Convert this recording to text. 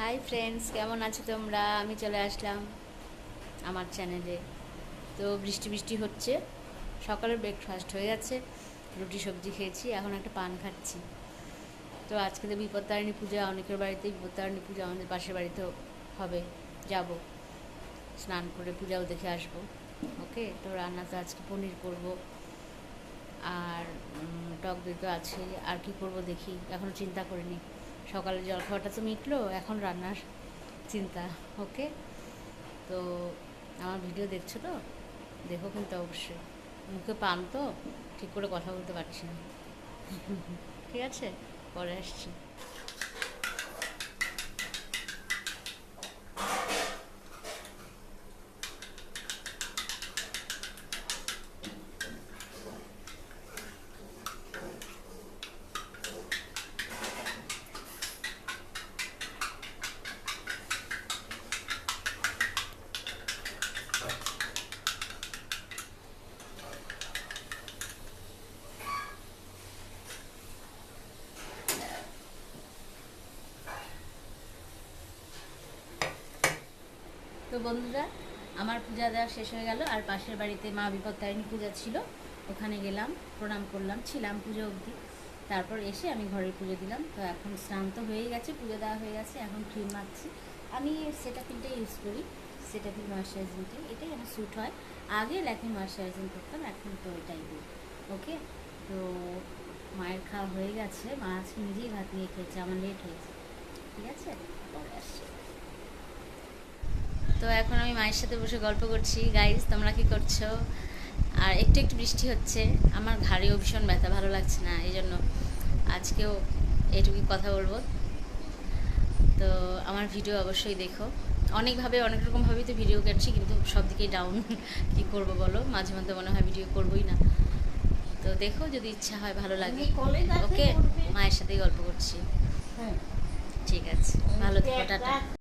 Hi friends, কেমন আছো তোমরা? আমি চলে আসলাম আমার চ্যানেলে। তো বৃষ্টি বৃষ্টি হচ্ছে, সকালের ব্রেকফাস্ট হয়ে গেছে, রুটি সবজি খেয়েছি, এখন একটা পান খাচ্ছি। তো আজকে তো বিপত্তারিণী পূজা, অনেকের বাড়িতেই বিপত্তারিণী পূজা, আমাদের পাশের বাড়িতেও হবে, যাব, স্নান করে পূজাও দেখে আসবো। ওকে, তো রান্না তো আজকে পনির করবো, আর টক দই তো আছে, আর কি করব দেখি, এখনও চিন্তা করিনি। সকালে জলখাবারটা তো মিটলো, এখন রান্নার চিন্তা। ওকে, তো আমার ভিডিও দেখছো তো, দেখো কিন্তু অবশ্যই। মুখে পান তো, ঠিক করে কথা বলতে পারছি না। ঠিক আছে, পরে আসছি। তো বন্ধুরা, আমার পূজা দেওয়া শেষ হয়ে গেল, আর পাশের বাড়িতে মা বিপত্তারিণী পূজা ছিল, ওখানে গেলাম, প্রণাম করলাম, ছিলাম পুজো অবধি। তারপর এসে আমি ঘরের পুজো দিলাম। তো এখন স্নান তো হয়েই গেছে, পুজো দেওয়া হয়ে গেছে, এখন ক্রিম মাখছি। আমি সেটাফিলটাই ইউজ করি, সেটাফিল ময়েশ্চারাইজিংটাই, এটাই আমার স্যুট হয়। আগে ল্যাকমি ময়েশ্চারাইজিং করতাম, এখন তো এটাই দিই। ওকে, তো মায়ের খাওয়া হয়ে গেছে, মা আজকে নিজেই ভাত নিয়ে খেয়েছে, আমার লেট হয়েছে। ঠিক আছে, পরে আসছি। তো এখন আমি মায়ের সাথে বসে গল্প করছি। গাইজ, তোমরা কি করছো? আর একটু একটু বৃষ্টি হচ্ছে, আমার ঘাড়েও ভীষণ ব্যথা, ভালো লাগছে না, এই জন্য আজকেও এইটুকুই কথা বলবো। তো আমার ভিডিও অবশ্যই দেখো, অনেকভাবে অনেক রকমভাবেই তো ভিডিও করছি, কিন্তু সব দিকেই ডাউন। কী করবো বলো, মাঝে মধ্যে মনে হয় ভিডিও করবোই না। তো দেখো, যদি ইচ্ছা হয়, ভালো লাগে। ওকে, মায়ের সাথেই গল্প করছি। ঠিক আছে, ভালো থেকো, টাটা।